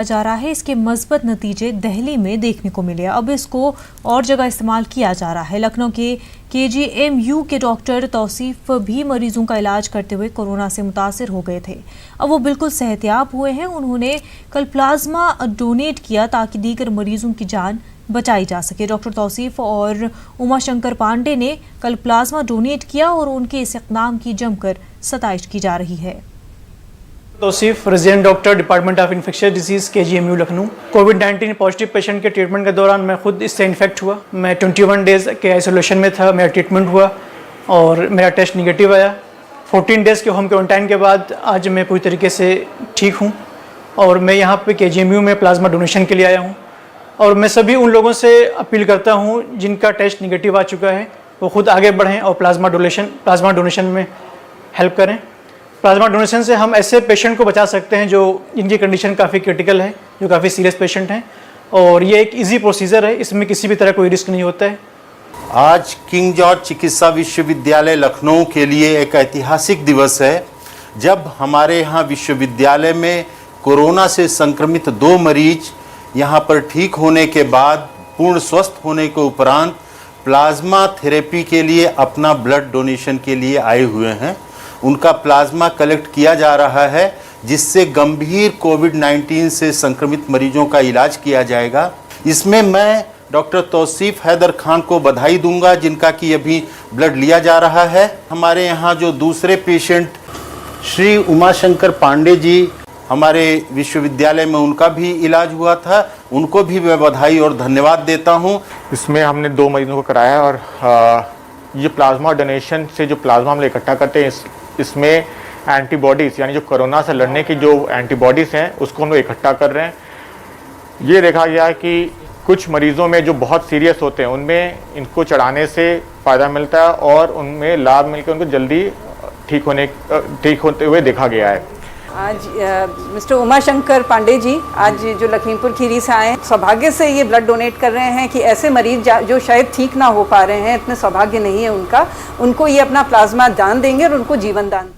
जा रहा है। इसके मजबूत नतीजे दिल्ली में देखने को मिले। अब इसको और जगह इस्तेमाल किया जा रहा है। लखनऊ के KGMU के डॉक्टर तौसीफ भी मरीजों का इलाज करते हुए कोरोना से मुतासिर हो गए थे। अब वो बिल्कुल सेहतयाब हुए हैं। उन्होंने कल प्लाज्मा डोनेट किया ताकि दीगर मरीजों की जान बचाई जा सके। डॉक्टर तौसीफ और उमाशंकर पांडे ने कल प्लाज्मा डोनेट किया और उनके इस इक़दाम की जमकर सताइश की जा रही है। Tausif, resident doctor, department of infectious disease, KGMU Lucknow. कोविड-19 पॉजिटिव पेशेंट के ट्रीटमेंट के दौरान मैं खुद इससे इन्फेक्ट हुआ। मैं 21 डेज़ के आइसोलेशन में था। मेरा ट्रीटमेंट हुआ और मेरा टेस्ट निगेटिव आया। 14 डेज़ के होम क्वारंटाइन के बाद आज मैं पूरी तरीके से ठीक हूँ और मैं यहाँ पे KGMU में प्लाज्मा डोनेशन के लिए आया हूँ। और मैं सभी उन लोगों से अपील करता हूँ जिनका टेस्ट निगेटिव आ चुका है, वो खुद आगे बढ़ें और प्लाज्मा डोनेशन में हेल्प करें। प्लाज्मा डोनेशन से हम ऐसे पेशेंट को बचा सकते हैं जिनकी कंडीशन काफ़ी क्रिटिकल है, जो काफ़ी सीरियस पेशेंट हैं। और ये एक इजी प्रोसीजर है, इसमें किसी भी तरह कोई रिस्क नहीं होता है। आज किंग जॉर्ज चिकित्सा विश्वविद्यालय लखनऊ के लिए एक ऐतिहासिक दिवस है, जब हमारे यहाँ विश्वविद्यालय में कोरोना से संक्रमित 2 मरीज यहाँ पर ठीक होने के बाद पूर्ण स्वस्थ होने के उपरांत प्लाज्मा थेरेपी के लिए अपना ब्लड डोनेशन के लिए आए हुए हैं। उनका प्लाज्मा कलेक्ट किया जा रहा है, जिससे गंभीर कोविड-19 से संक्रमित मरीजों का इलाज किया जाएगा। इसमें मैं डॉक्टर तौसीफ हैदर खान को बधाई दूंगा, जिनका कि अभी ब्लड लिया जा रहा है। हमारे यहाँ जो दूसरे पेशेंट श्री उमाशंकर पांडे जी हमारे विश्वविद्यालय में, उनका भी इलाज हुआ था, उनको भी मैं बधाई और धन्यवाद देता हूँ। इसमें हमने 2 मरीजों को कराया और ये प्लाज्मा डोनेशन से जो प्लाज्मा हम इकट्ठा करते हैं, इसमें एंटीबॉडीज़ यानी जो कोरोना से लड़ने की जो एंटीबॉडीज़ हैं उसको हम लोग इकट्ठा कर रहे हैं। ये देखा गया है कि कुछ मरीज़ों में जो बहुत सीरियस होते हैं उनमें इनको चढ़ाने से फ़ायदा मिलता है और उनमें लाभ मिलकर उनको जल्दी ठीक होते हुए देखा गया है। आज मिस्टर उमाशंकर पांडे जी आज जो लखीमपुर खीरी से आए, सौभाग्य से ये ब्लड डोनेट कर रहे हैं कि ऐसे मरीज जो शायद ठीक ना हो पा रहे हैं, इतने सौभाग्य नहीं है उनको ये अपना प्लाज्मा दान देंगे और उनको जीवन दान